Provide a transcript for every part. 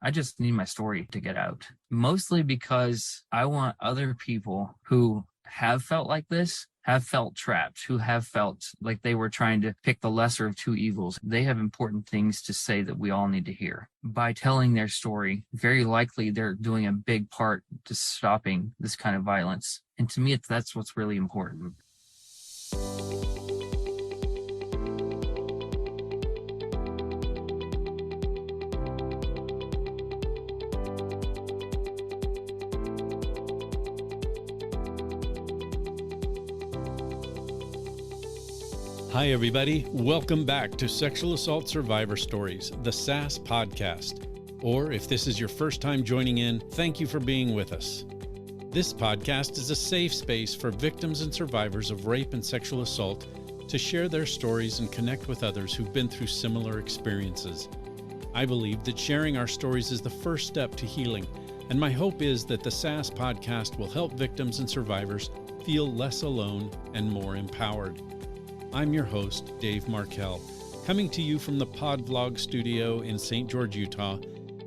I just need my story to get out. Mostly because I want other people who have felt like this, have felt trapped, who have felt like they were trying to pick the lesser of two evils. They have important things to say that we all need to hear. By telling their story, very likely they're doing a big part to stopping this kind of violence. And to me, that's what's really important. Hi, everybody. Welcome back to Sexual Assault Survivor Stories, the SAS podcast. Or if this is your first time joining in, thank you for being with us. This podcast is a safe space for victims and survivors of rape and sexual assault to share their stories and connect with others who've been through similar experiences. I believe that sharing our stories is the first step to healing, and my hope is that the SAS podcast will help victims and survivors feel less alone and more empowered. I'm your host, Dave Markell, coming to you from the Podvlog studio in St. George, Utah,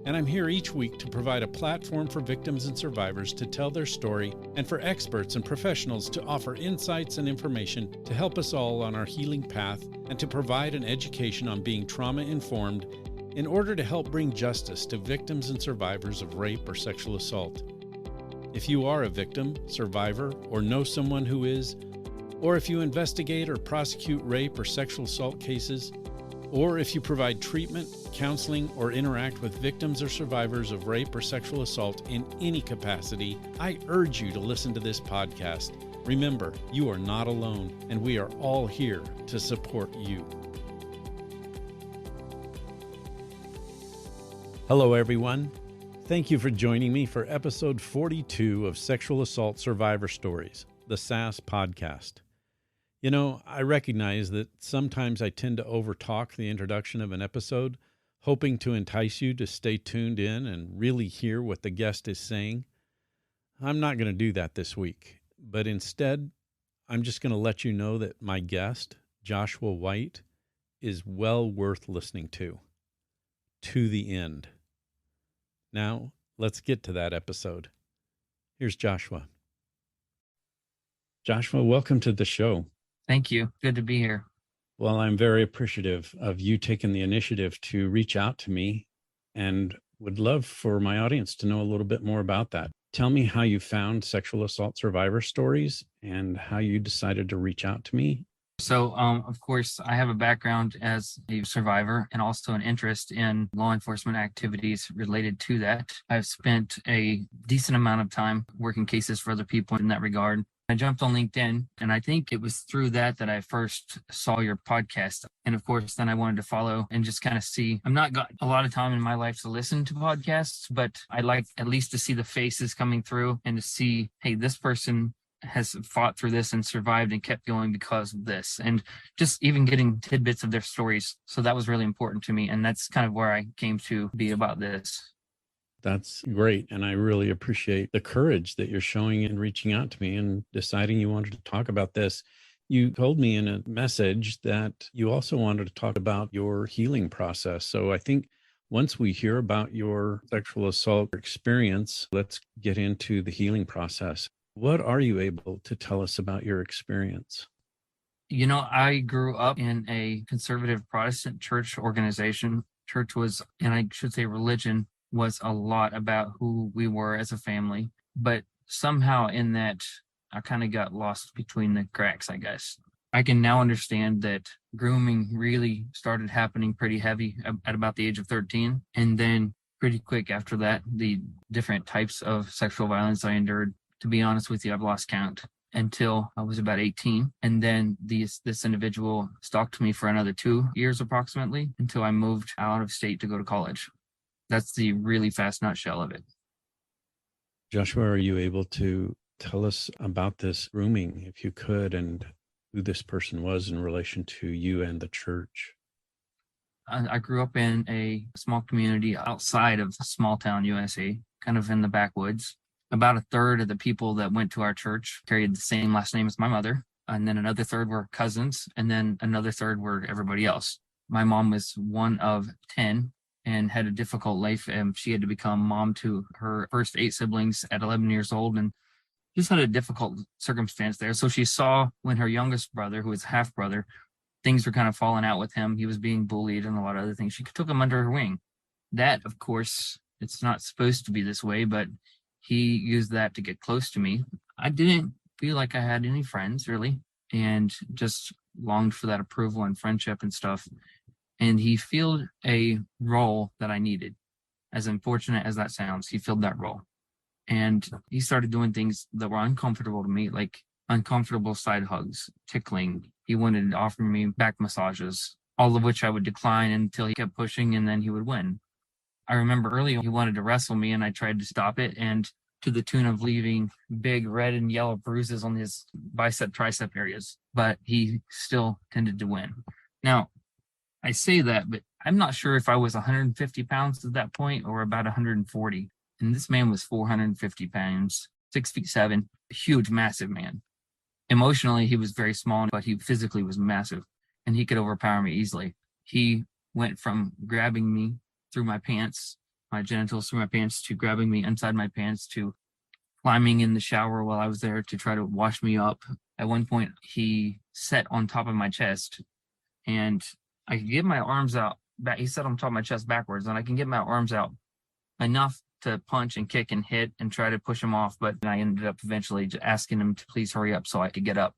and I'm here each week to provide a platform for victims and survivors to tell their story and for experts and professionals to offer insights and information to help us all on our healing path and to provide an education on being trauma-informed in order to help bring justice to victims and survivors of rape or sexual assault. If you are a victim, survivor, or know someone who is, or if you investigate or prosecute rape or sexual assault cases, or if you provide treatment, counseling, or interact with victims or survivors of rape or sexual assault in any capacity, I urge you to listen to this podcast. Remember, you are not alone, and we are all here to support you. Hello, everyone. Thank you for joining me for episode 42 of Sexual Assault Survivor Stories, the SAS podcast. You know, I recognize that sometimes I tend to overtalk the introduction of an episode, hoping to entice you to stay tuned in and really hear what the guest is saying. I'm not going to do that this week, but instead, I'm just going to let you know that my guest, Joshua White, is well worth listening to the end. Now, let's get to that episode. Here's Joshua. Joshua, welcome to the show. Thank you. Good to be here. Well, I'm very appreciative of you taking the initiative to reach out to me and would love for my audience to know a little bit more about that. Tell me how you found Sexual Assault Survivor Stories and how you decided to reach out to me. So, of course, I have a background as a survivor and also an interest in law enforcement activities related to that. I've spent a decent amount of time working cases for other people in that regard. I jumped on LinkedIn, and I think it was through that I first saw your podcast. And of course, then I wanted to follow and just kind of see. I'm not got a lot of time in my life to listen to podcasts, but I like at least to see the faces coming through and to see, hey, this person has fought through this and survived and kept going because of this, and just even getting tidbits of their stories. So that was really important to me. And that's kind of where I came to be about this. That's great. And I really appreciate the courage that you're showing in reaching out to me and deciding you wanted to talk about this. You told me in a message that you also wanted to talk about your healing process. So I think once we hear about your sexual assault experience, let's get into the healing process. What are you able to tell us about your experience? You know, I grew up in a conservative Protestant church organization. Church was, and I should say religion, was a lot about who we were as a family. But somehow in that, I kind of got lost between the cracks, I guess. I can now understand that grooming really started happening pretty heavy at about the age of 13. And then pretty quick after that, the different types of sexual violence I endured. To be honest with you, I've lost count until I was about 18. And then this individual stalked me for another 2 years approximately until I moved out of state to go to college. That's the really fast nutshell of it. Joshua, are you able to tell us about this grooming, if you could, and who this person was in relation to you and the church? I grew up in a small community outside of small town USA, kind of in the backwoods. About a third of the people that went to our church carried the same last name as my mother. And then another third were cousins. And then another third were everybody else. My mom was one of 10 and had a difficult life. And she had to become mom to her first 8 siblings at 11 years old, and just had a difficult circumstance there. So she saw when her youngest brother, who was half brother, things were kind of falling out with him. He was being bullied and a lot of other things. She took him under her wing. That, of course, it's not supposed to be this way, but he used that to get close to me. I didn't feel like I had any friends really, and just longed for that approval and friendship and stuff. And he filled a role that I needed. As unfortunate as that sounds, he filled that role. And he started doing things that were uncomfortable to me, like uncomfortable side hugs, tickling. He wanted to offer me back massages, all of which I would decline until he kept pushing, and then he would win. I remember earlier he wanted to wrestle me, and I tried to stop it, and to the tune of leaving big red and yellow bruises on his bicep, tricep areas, but he still tended to win. Now, I say that, but I'm not sure if I was 150 pounds at that point or about 140. And this man was 450 pounds, 6'7", huge, massive man. Emotionally, he was very small, but he physically was massive, and he could overpower me easily. He went from grabbing me through my pants, my genitals through my pants, to grabbing me inside my pants, to climbing in the shower while I was there to try to wash me up. At one point, he sat on top of my chest, and I could get my arms out. He sat on top of my chest backwards, and I can get my arms out enough to punch and kick and hit and try to push him off. But I ended up eventually just asking him to please hurry up so I could get up.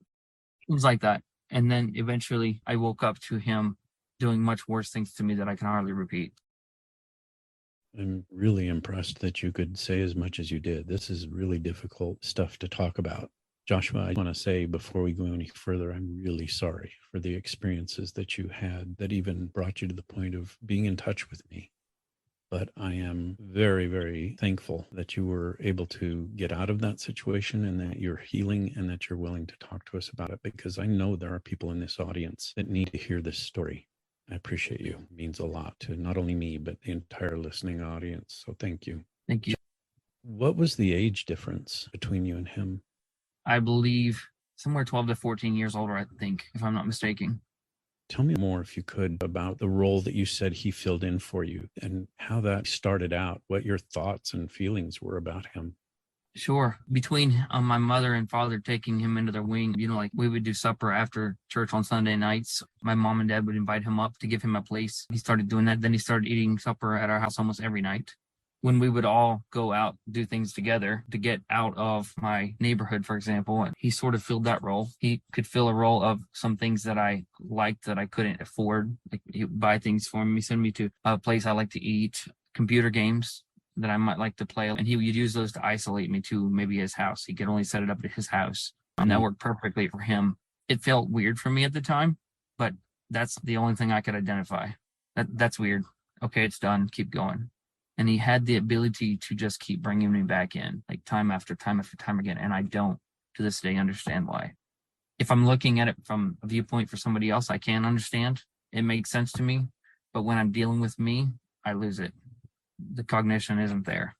It was like that. And then eventually I woke up to him doing much worse things to me that I can hardly repeat. I'm really impressed that you could say as much as you did. This is really difficult stuff to talk about. Joshua, I want to say before we go any further, I'm really sorry for the experiences that you had that even brought you to the point of being in touch with me. But I am very, very thankful that you were able to get out of that situation and that you're healing and that you're willing to talk to us about it, because I know there are people in this audience that need to hear this story. I appreciate you. It means a lot to not only me, but the entire listening audience. So thank you. Thank you. What was the age difference between you and him? I believe somewhere 12 to 14 years older, I think, if I'm not mistaken. Tell me more, if you could, about the role that you said he filled in for you and how that started out, what your thoughts and feelings were about him. Sure. Between my mother and father taking him into their wing, like we would do supper after church on Sunday nights. My mom and dad would invite him up to give him a place. He started doing that. Then he started eating supper at our house almost every night. When we would all go out, do things together to get out of my neighborhood, for example, he sort of filled that role. He could fill a role of some things that I liked that I couldn't afford. Like he would buy things for me, send me to a place I like to eat, computer games that I might like to play. And he would use those to isolate me to maybe his house. He could only set it up at his house. And that worked perfectly for him. It felt weird for me at the time, but that's the only thing I could identify. That's weird. Okay, it's done. Keep going. And he had the ability to just keep bringing me back in, like time after time after time again. And I don't, to this day, understand why. If I'm looking at it from a viewpoint for somebody else, I can understand. It makes sense to me. But when I'm dealing with me, I lose it. The cognition isn't there.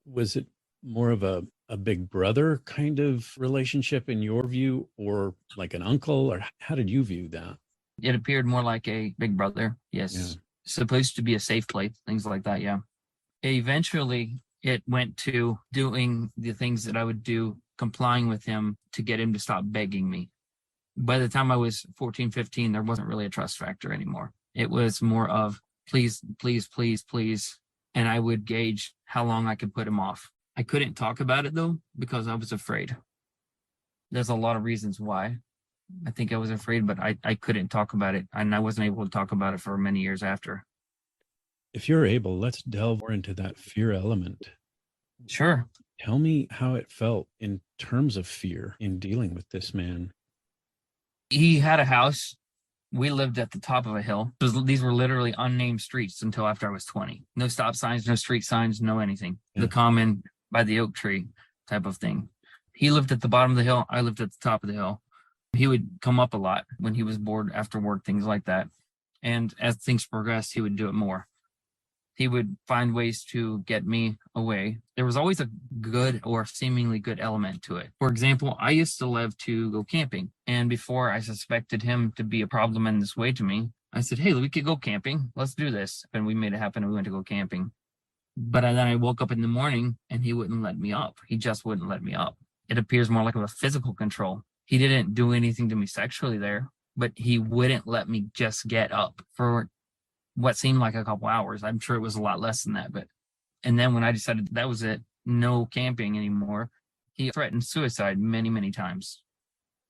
Was it more of a big brother kind of relationship in your view, or like an uncle, or how did you view that? It appeared more like a big brother. Yes. Yeah. Supposed to be a safe place, things like that. Yeah. Eventually it went to doing the things that I would do, complying with him to get him to stop begging me. By the time I was 14, 15, there wasn't really a trust factor anymore. It was more of please, please, please, please. And I would gauge how long I could put him off. I couldn't talk about it though, because I was afraid. There's a lot of reasons why. I think I was afraid, but I couldn't talk about it. And I wasn't able to talk about it for many years after. If you're able, let's delve more into that fear element. Sure. Tell me how it felt in terms of fear in dealing with this man. He had a house. We lived at the top of a hill. These were literally unnamed streets until after I was 20. No stop signs, no street signs, no anything. Yeah. The common by the oak tree type of thing. He lived at the bottom of the hill. I lived at the top of the hill. He would come up a lot when he was bored after work, things like that. And as things progressed, he would do it more. He would find ways to get me away. There was always a good or seemingly good element to it. For example, I used to love to go camping. And before I suspected him to be a problem in this way to me, I said, hey, we could go camping. Let's do this. And we made it happen. And we went to go camping. But then I woke up in the morning and he wouldn't let me up. He just wouldn't let me up. It appears more like a physical control. He didn't do anything to me sexually there, but he wouldn't let me just get up for what seemed like a couple hours. I'm sure it was a lot less than that. And then when I decided that was it, no camping anymore, he threatened suicide many, many times.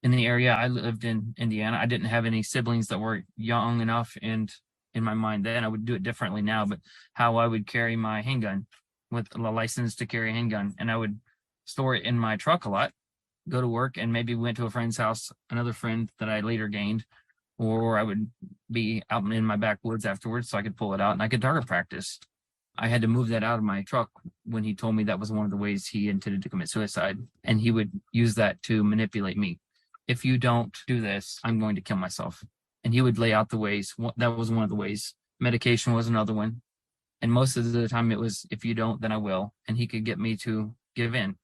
In the area I lived in, Indiana, I didn't have any siblings that were young enough, and in my mind then I would do it differently now, but how I would carry my handgun with a license to carry a handgun, and I would store it in my truck a lot, go to work, and maybe went to a friend's house, another friend that I later gained, or I would be out in my backwoods afterwards so I could pull it out and I could target practice. I had to move that out of my truck when he told me that was one of the ways he intended to commit suicide, and he would use that to manipulate me. If you don't do this, I'm going to kill myself. And he would lay out the ways. That was one of the ways. Medication was another one. And most of the time it was, if you don't, then I will. And he could get me to give in.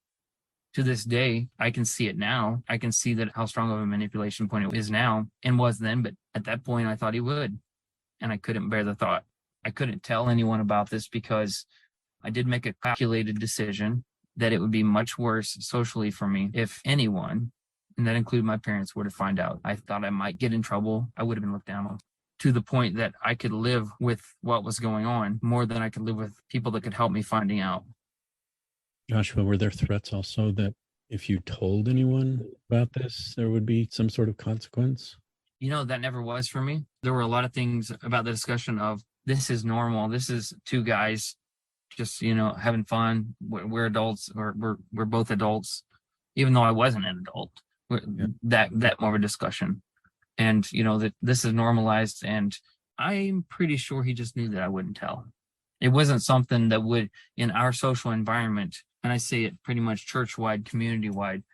To this day, I can see it now. I can see that how strong of a manipulation point it is now and was then. But at that point, I thought he would. And I couldn't bear the thought. I couldn't tell anyone about this because I did make a calculated decision that it would be much worse socially for me if anyone, and that included my parents, were to find out. I thought I might get in trouble. I would have been looked down on, to the point that I could live with what was going on more than I could live with people that could help me finding out. Joshua, were there threats also that if you told anyone about this, there would be some sort of consequence? That never was for me. There were a lot of things about the discussion of, this is normal. This is two guys just, having fun. We're adults, or we're both adults, even though I wasn't an adult. That more of a discussion, and that this is normalized, and I'm pretty sure he just knew that I wouldn't tell. It wasn't something that would, in our social environment, and I say it pretty much church-wide, community-wide,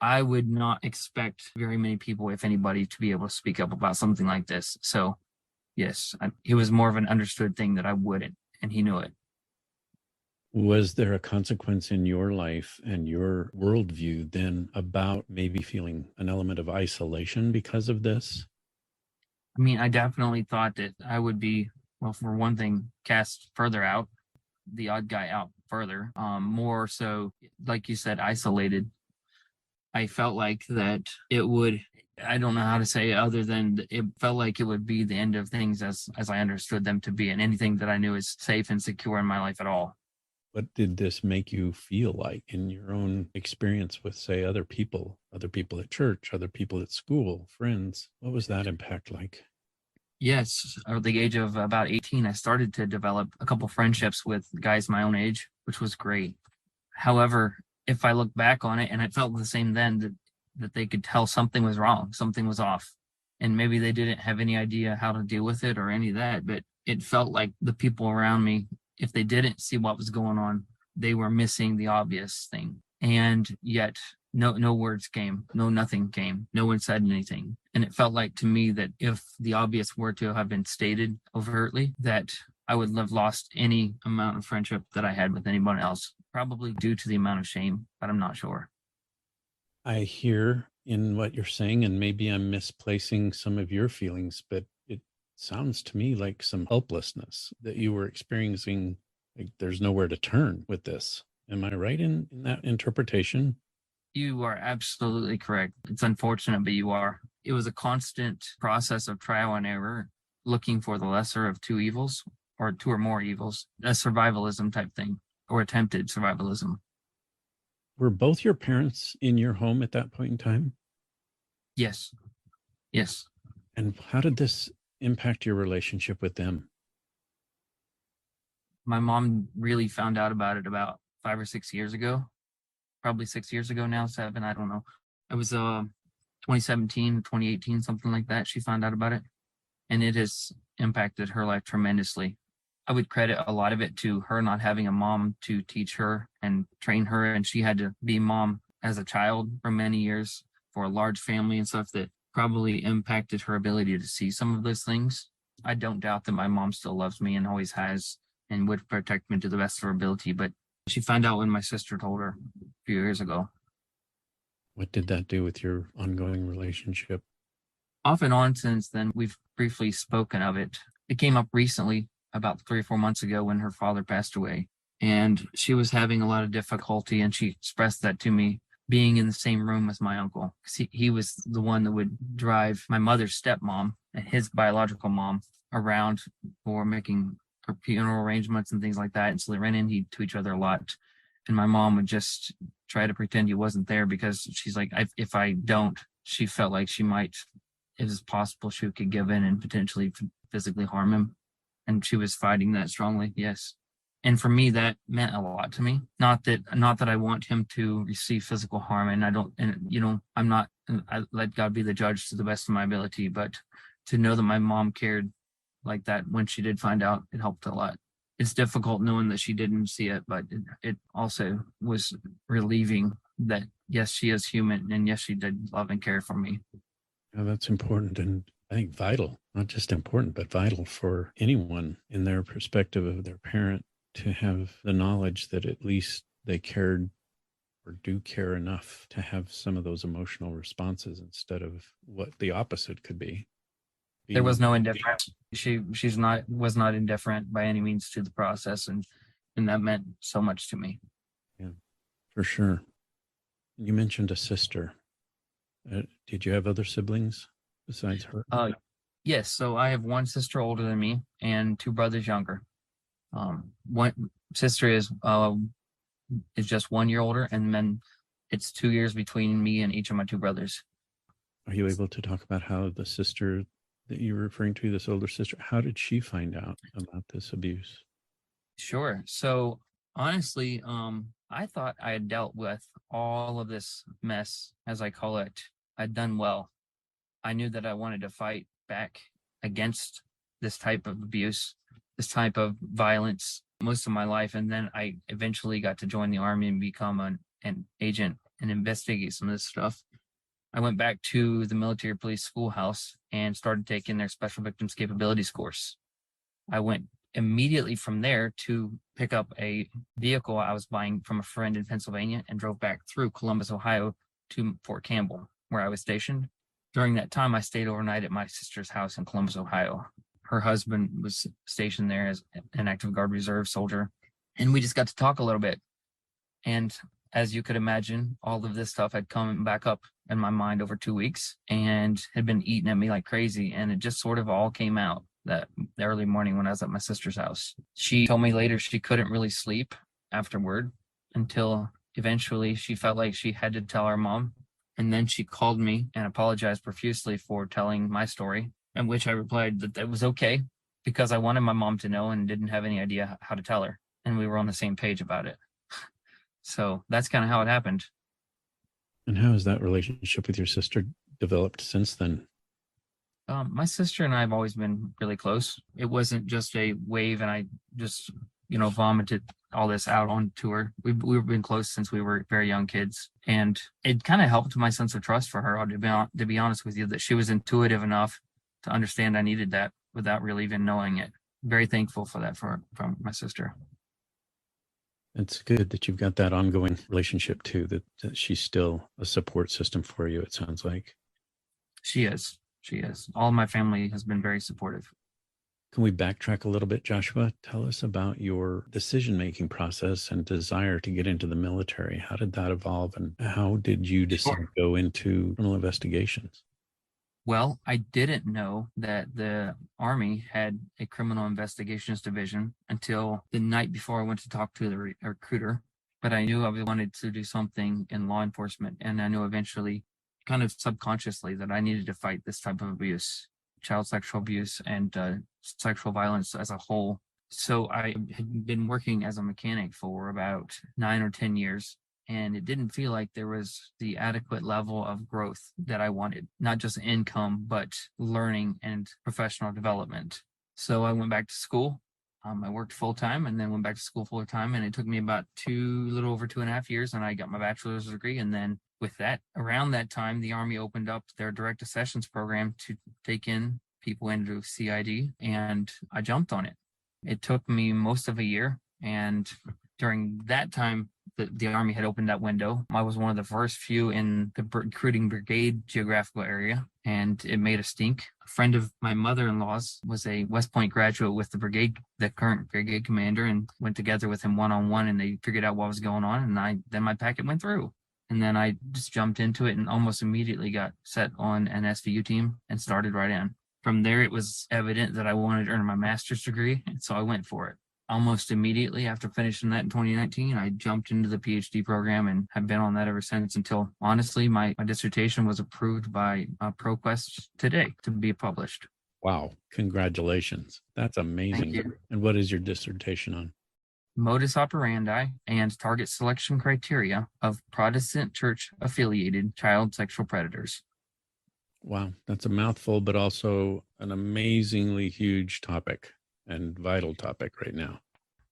I would not expect very many people, if anybody, to be able to speak up about something like this. So yes, it was more of an understood thing that I wouldn't, and he knew it. Was there a consequence in your life and your worldview then about maybe feeling an element of isolation because of this? I mean, I definitely thought that I would be, well, for one thing, cast further out, the odd guy out further, more so, like you said, isolated. I felt like that it would, I don't know how to say it other than it felt like it would be the end of things as I understood them to be, and anything that I knew is safe and secure in my life at all. What did this make you feel like in your own experience with, say, other people at church, other people at school, friends? What was that impact like? Yes, at the age of about 18, I started to develop a couple friendships with guys my own age, which was great. However, if I look back on it, and it felt the same then, that they could tell something was wrong, something was off. And maybe they didn't have any idea how to deal with it or any of that, but it felt like the people around me, if they didn't see what was going on, they were missing the obvious thing. And yet no words came, nothing came, no one said anything. And it felt like to me that if the obvious were to have been stated overtly, that I would have lost any amount of friendship that I had with anyone else, probably due to the amount of shame, but I'm not sure. I hear in what you're saying, and maybe I'm misplacing some of your feelings, but it sounds to me like some helplessness that you were experiencing. Like there's nowhere to turn with this. Am I right in that interpretation? You are absolutely correct. It's unfortunate, but you are. It was a constant process of trial and error, looking for the lesser of two evils, or two or more evils, a survivalism type thing, or attempted survivalism. Were both your parents in your home at that point in time? Yes. Yes. And how did this impact your relationship with them? My mom really found out about it about 5 or 6 years ago, probably 6 years ago now, 7, I don't know. It was 2017, 2018, something like that. She found out about it, and it has impacted her life tremendously. I would credit a lot of it to her not having a mom to teach her and train her, and she had to be mom as a child for many years for a large family and stuff that probably impacted her ability to see some of those things. I don't doubt that my mom still loves me and always has and would protect me to the best of her ability, but she found out when my sister told her a few years ago. What did that do with your ongoing relationship? off and on since then, we've briefly spoken of it. It came up recently, about 3 or 4 months ago, when her father passed away. And she was having a lot of difficulty, and she expressed that to me, being in the same room as my uncle. He was the one that would drive my mother's stepmom and his biological mom around for making her funeral arrangements and things like that. And so they ran into each other a lot. And my mom would just try to pretend he wasn't there, because she's like, if I don't, she felt like she might, it was possible she could give in and potentially physically harm him. And she was fighting that strongly. Yes. And for me, that meant a lot to me. Not that I want him to receive physical harm, and I don't, and I'm not, I let God be the judge to the best of my ability, but to know that my mom cared like that when she did find out, it helped a lot. It's difficult knowing that she didn't see it, but it also was relieving that, yes, she is human, and yes, she did love and care for me. Yeah, that's important, and I think vital, not just important, but vital for anyone in their perspective of their parent, to have the knowledge that at least they cared or do care enough to have some of those emotional responses, instead of what the opposite could be. There was no indifference. Was not indifferent by any means to the process, and that meant so much to me. Yeah, for sure. You mentioned a sister. Did you have other siblings besides her? Yes. So I have one sister older than me and two brothers younger. One sister is just 1 year older, and then it's 2 years between me and each of my two brothers. Are you able to talk about how the sister that you're referring to, this older sister, how did she find out about this abuse? Sure. So honestly, I thought I had dealt with all of this mess, as I call it. I'd done well. I knew that I wanted to fight back against this type of abuse, this type of violence most of my life. And then I eventually got to join the Army and become an agent and investigate some of this stuff. I went back to the military police schoolhouse and started taking their special victims capabilities course. I went immediately from there to pick up a vehicle I was buying from a friend in Pennsylvania and drove back through Columbus, Ohio to Fort Campbell, where I was stationed. During that time, I stayed overnight at my sister's house in Columbus, Ohio. Her husband was stationed there as an active guard reserve soldier, and we just got to talk a little bit. And as you could imagine, all of this stuff had come back up in my mind over 2 weeks and had been eating at me like crazy. And it just sort of all came out that early morning when I was at my sister's house. She told me later she couldn't really sleep afterward until eventually she felt like she had to tell her mom. And then she called me and apologized profusely for telling my story, in which I replied that that was okay, because I wanted my mom to know and didn't have any idea how to tell her. And we were on the same page about it. So that's kind of how it happened. And how has that relationship with your sister developed since then? My sister and I have always been really close. It wasn't just a wave and I just, vomited all this out onto her. We've been close since we were very young kids. And it kind of helped my sense of trust for her, to be honest with you, that she was intuitive enough to understand I needed that without really even knowing it. Very thankful for that from my sister. It's good that you've got that ongoing relationship too, that she's still a support system for you, it sounds like. She is. She is. All of my family has been very supportive. Can we backtrack a little bit, Joshua? Tell us about your decision-making process and desire to get into the military. How did that evolve, and how did you decide to go into criminal investigations? Well, I didn't know that the Army had a criminal investigations division until the night before I went to talk to the recruiter. But I knew I wanted to do something in law enforcement. And I knew eventually, kind of subconsciously, that I needed to fight this type of abuse, child sexual abuse and sexual violence as a whole. So I had been working as a mechanic for about 9 or 10 years. And it didn't feel like there was the adequate level of growth that I wanted, not just income, but learning and professional development. So I went back to school. I worked full time and then went back to school full time. And it took me about a little over 2.5 years. And I got my bachelor's degree. And then with that, around that time, the Army opened up their direct accessions program to take in people into CID. And I jumped on it. It took me most of a year. And during that time, the Army had opened that window. I was one of the first few in the recruiting brigade geographical area, and it made a stink. A friend of my mother-in-law's was a West Point graduate with the current brigade commander, and went together with him one-on-one, and they figured out what was going on, and then my packet went through. And then I just jumped into it and almost immediately got set on an SVU team and started right in. From there, it was evident that I wanted to earn my master's degree, and so I went for it. Almost immediately after finishing that in 2019, I jumped into the PhD program and have been on that ever since, until, honestly, my dissertation was approved by ProQuest today to be published. Wow. Congratulations. That's amazing. Thank you. And what is your dissertation on? Modus operandi and target selection criteria of Protestant church-affiliated child sexual predators. Wow. That's a mouthful, but also an amazingly huge topic and vital topic right now.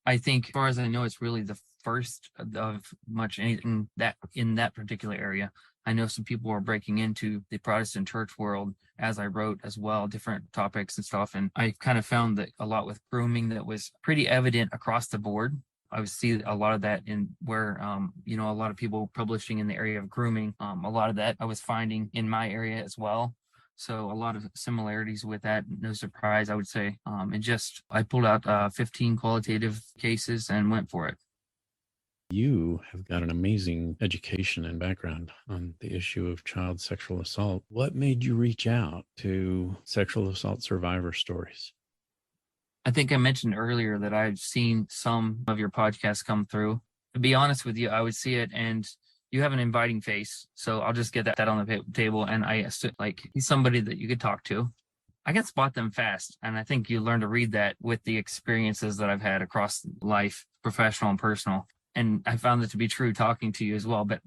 I think, as far as I know, it's really the first of much anything that in that particular area. I know some people are breaking into the Protestant church world as I wrote as well, different topics and stuff. And I kind of found that a lot with grooming that was pretty evident across the board. I would see a lot of that in where, a lot of people publishing in the area of grooming. A lot of that I was finding in my area as well. So a lot of similarities with that. No surprise, I would say. I pulled out 15 qualitative cases and went for it. You have got an amazing education and background on the issue of child sexual assault. What made you reach out to sexual assault survivor stories? I think I mentioned earlier that I've seen some of your podcasts come through. To be honest with you, I would see it and you have an inviting face. So I'll just get that on the table. And he's somebody that you could talk to. I can spot them fast. And I think you learn to read that with the experiences that I've had across life, professional and personal. And I found that to be true talking to you as well. But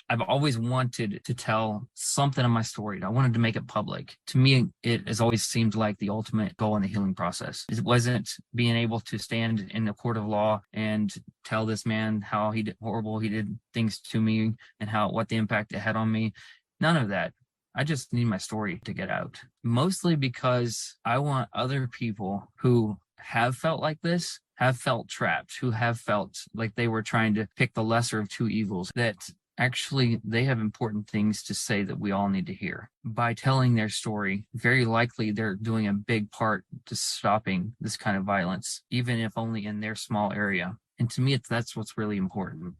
I've always wanted to tell something of my story. I wanted to make it public. To me, it has always seemed like the ultimate goal in the healing process. It wasn't being able to stand in a court of law and tell this man how he did things to me and what the impact it had on me. None of that. I just need my story to get out. Mostly because I want other people who have felt like this, have felt trapped, who have felt like they were trying to pick the lesser of two evils, that actually they have important things to say that we all need to hear. By telling their story, very likely they're doing a big part to stopping this kind of violence, even if only in their small area. And to me, that's what's really important.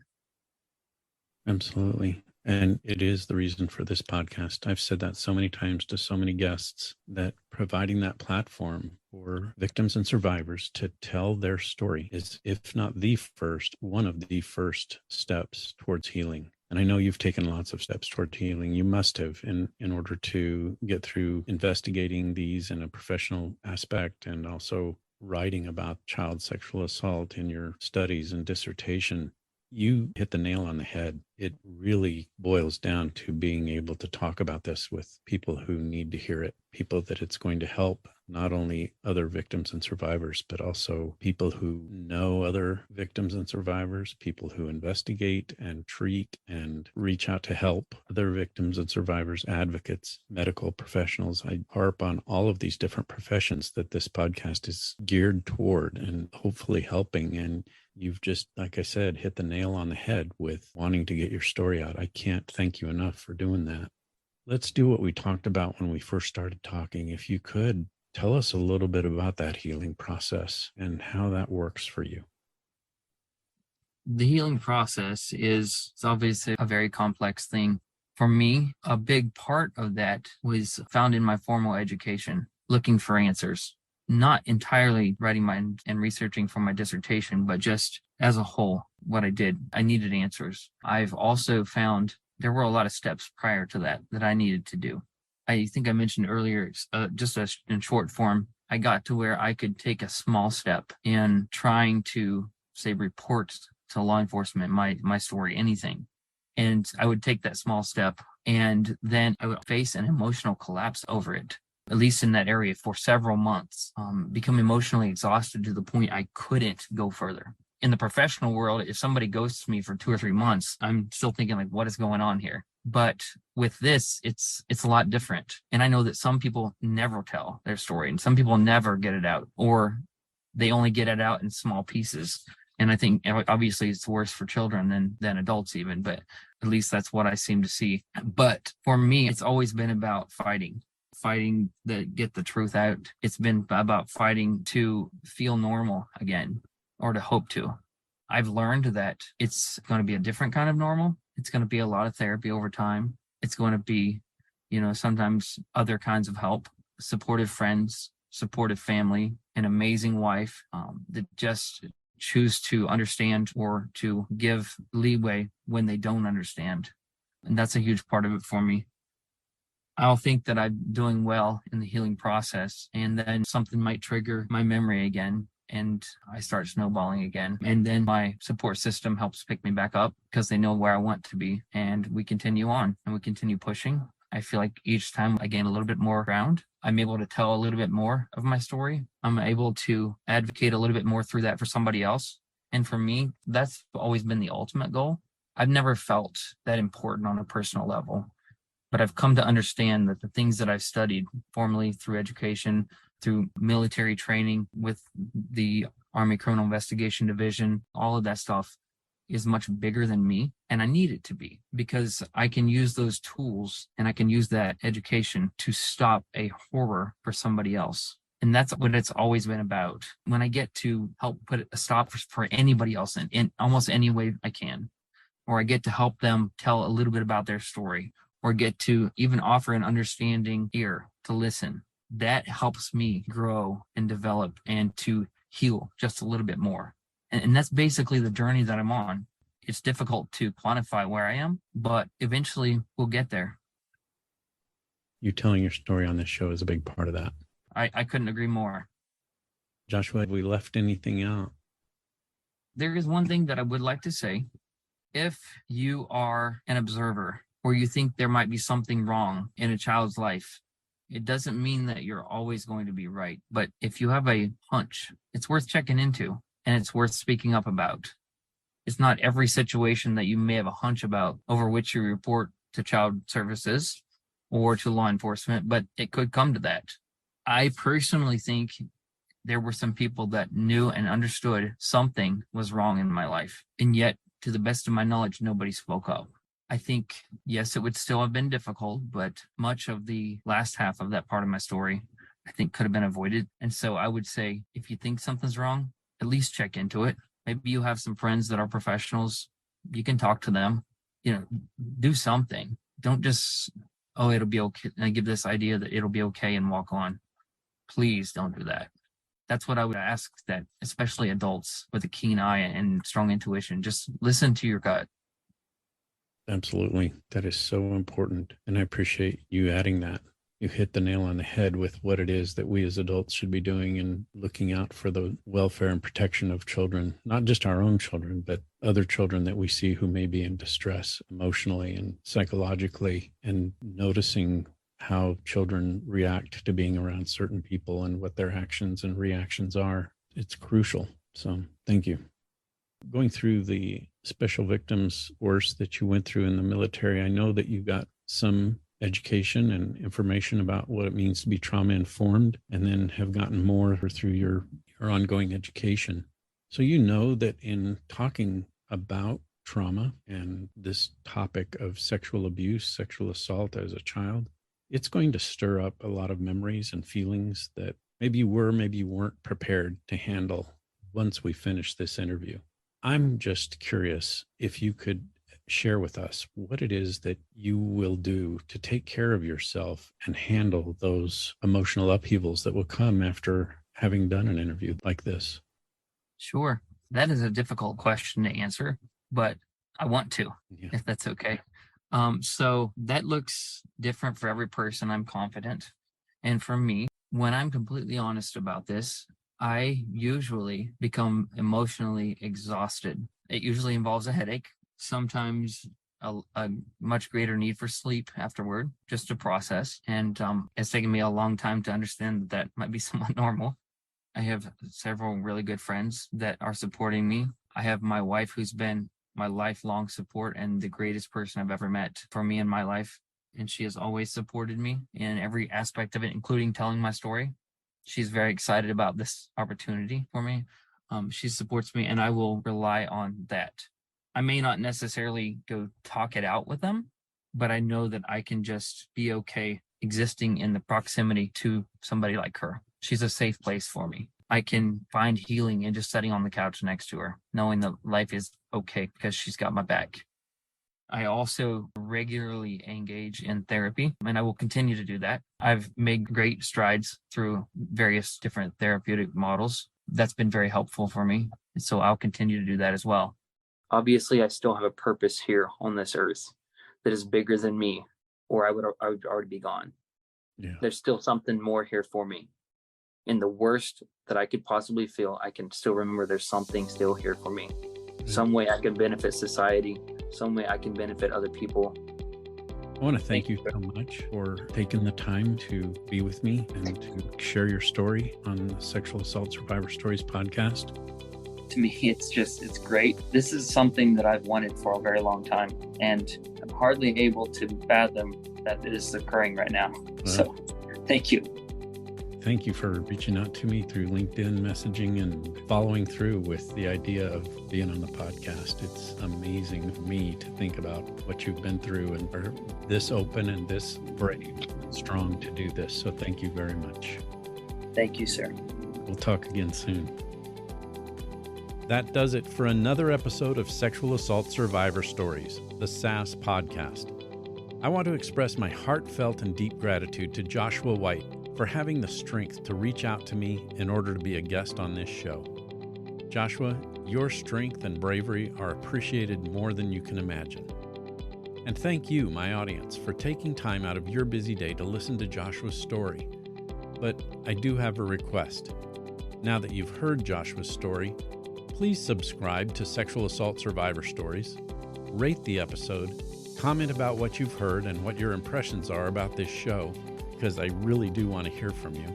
Absolutely. And it is the reason for this podcast. I've said that so many times to so many guests, that providing that platform for victims and survivors to tell their story is, if not the first, one of the first steps towards healing. And I know you've taken lots of steps toward healing. You must have in order to get through investigating these in a professional aspect, and also writing about child sexual assault in your studies and dissertation. You hit the nail on the head. It really boils down to being able to talk about this with people who need to hear it, people that it's going to help, not only other victims and survivors, but also people who know other victims and survivors, people who investigate and treat and reach out to help other victims and survivors, advocates, medical professionals. I harp on all of these different professions that this podcast is geared toward and hopefully helping. And you've just, like I said, hit the nail on the head with wanting to get your story out. I can't thank you enough for doing that. Let's do what we talked about when we first started talking. If you could, tell us a little bit about that healing process and how that works for you. The healing process is obviously a very complex thing. For me, a big part of that was found in my formal education, looking for answers. Not entirely writing and researching for my dissertation, but just as a whole, what I did. I needed answers. I've also found there were a lot of steps prior to that I needed to do. I think I mentioned earlier, in short form, I got to where I could take a small step in trying to, say, report to law enforcement my story, anything. And I would take that small step, and then I would face an emotional collapse over it. At least in that area, for several months, become emotionally exhausted to the point I couldn't go further. In the professional world, if somebody ghosts me for 2 or 3 months, I'm still thinking, like, what is going on here? But with this, it's a lot different. And I know that some people never tell their story, and some people never get it out, or they only get it out in small pieces. And I think obviously it's worse for children than adults even, but at least that's what I seem to see. But for me, it's always been about fighting to get the truth out. It's been about fighting to feel normal again, or to hope to. I've learned that it's going to be a different kind of normal. It's going to be a lot of therapy over time. It's going to be, sometimes other kinds of help, supportive friends, supportive family, an amazing wife that just choose to understand or to give leeway when they don't understand. And that's a huge part of it for me. I'll think that I'm doing well in the healing process, and then something might trigger my memory again, and I start snowballing again. And then my support system helps pick me back up because they know where I want to be, and we continue on and we continue pushing. I feel like each time I gain a little bit more ground, I'm able to tell a little bit more of my story. I'm able to advocate a little bit more through that for somebody else. And for me, that's always been the ultimate goal. I've never felt that important on a personal level, but I've come to understand that the things that I've studied formally through education, through military training with the Army Criminal Investigation Division, all of that stuff is much bigger than me. And I need it to be, because I can use those tools and I can use that education to stop a horror for somebody else. And that's what it's always been about. When I get to help put a stop for anybody else in almost any way I can, or I get to help them tell a little bit about their story, or get to even offer an understanding ear to listen, that helps me grow and develop and to heal just a little bit more. And that's basically the journey that I'm on. It's difficult to quantify where I am, but eventually we'll get there. You telling your story on this show is a big part of that. I couldn't agree more. Joshua, have we left anything out? There is one thing that I would like to say. If you are an observer or you think there might be something wrong in a child's life, it doesn't mean that you're always going to be right. But if you have a hunch, it's worth checking into and it's worth speaking up about. It's not every situation that you may have a hunch about over which you report to child services or to law enforcement, but it could come to that. I personally think there were some people that knew and understood something was wrong in my life, and yet, to the best of my knowledge, nobody spoke up. I think, yes, it would still have been difficult, but much of the last half of that part of my story, I think, could have been avoided. And so I would say, if you think something's wrong, at least check into it. Maybe you have some friends that are professionals. You can talk to them, do something. Don't just, it'll be okay. And I give this idea that it'll be okay and walk on. Please don't do that. That's what I would ask, that especially adults with a keen eye and strong intuition, just listen to your gut. Absolutely. That is so important. And I appreciate you adding that. You hit the nail on the head with what it is that we as adults should be doing and looking out for the welfare and protection of children, not just our own children, but other children that we see who may be in distress emotionally and psychologically, and noticing how children react to being around certain people and what their actions and reactions are. It's crucial. So thank you. Going through the special victims course that you went through in the military, I know that you got some education and information about what it means to be trauma informed, and then have gotten more through your ongoing education. So you know that in talking about trauma and this topic of sexual abuse, sexual assault as a child, it's going to stir up a lot of memories and feelings that maybe you were, maybe you weren't prepared to handle once we finish this interview. I'm just curious if you could share with us what it is that you will do to take care of yourself and handle those emotional upheavals that will come after having done an interview like this. Sure. That is a difficult question to answer, but I want to, if that's okay. So that looks different for every person, I'm confident. And for me, when I'm completely honest about this, I usually become emotionally exhausted. It usually involves a headache, sometimes a much greater need for sleep afterward, just to process. And it's taken me a long time to understand that that might be somewhat normal. I have several really good friends that are supporting me. I have my wife, who's been my lifelong support and the greatest person I've ever met for me in my life. And she has always supported me in every aspect of it, including telling my story. She's very excited about this opportunity for me. She supports me, and I will rely on that. I may not necessarily go talk it out with them, but I know that I can just be okay existing in the proximity to somebody like her. She's a safe place for me. I can find healing in just sitting on the couch next to her, knowing that life is okay because she's got my back. I also regularly engage in therapy, and I will continue to do that. I've made great strides through various different therapeutic models. That's been very helpful for me. So I'll continue to do that as well. Obviously, I still have a purpose here on this earth that is bigger than me, or I would already be gone. Yeah. There's still something more here for me. In the worst that I could possibly feel, I can still remember there's something still here for me. Some way I can benefit society, some way I can benefit other people. I want to thank you so much for taking the time to be with me and to share your story on the Sexual Assault Survivor Stories podcast. To me, it's great. This is something that I've wanted for a very long time, and I'm hardly able to fathom that it is occurring right now. So thank you. Thank you for reaching out to me through LinkedIn messaging and following through with the idea of being on the podcast. It's amazing to me to think about what you've been through and are this open and this brave and strong to do this. So thank you very much. Thank you, sir. We'll talk again soon. That does it for another episode of Sexual Assault Survivor Stories, the SAS podcast. I want to express my heartfelt and deep gratitude to Joshua White for having the strength to reach out to me in order to be a guest on this show. Joshua, your strength and bravery are appreciated more than you can imagine. And thank you, my audience, for taking time out of your busy day to listen to Joshua's story. But I do have a request. Now that you've heard Joshua's story, please subscribe to Sexual Assault Survivor Stories, rate the episode, comment about what you've heard and what your impressions are about this show, because I really do want to hear from you.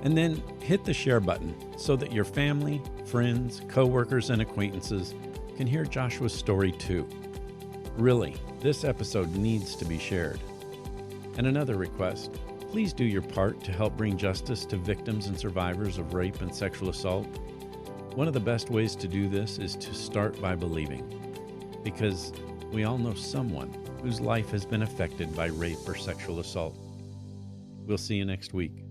And then hit the share button so that your family, friends, coworkers, and acquaintances can hear Joshua's story too. Really, this episode needs to be shared. And another request, please do your part to help bring justice to victims and survivors of rape and sexual assault. One of the best ways to do this is to start by believing, because we all know someone whose life has been affected by rape or sexual assault. We'll see you next week.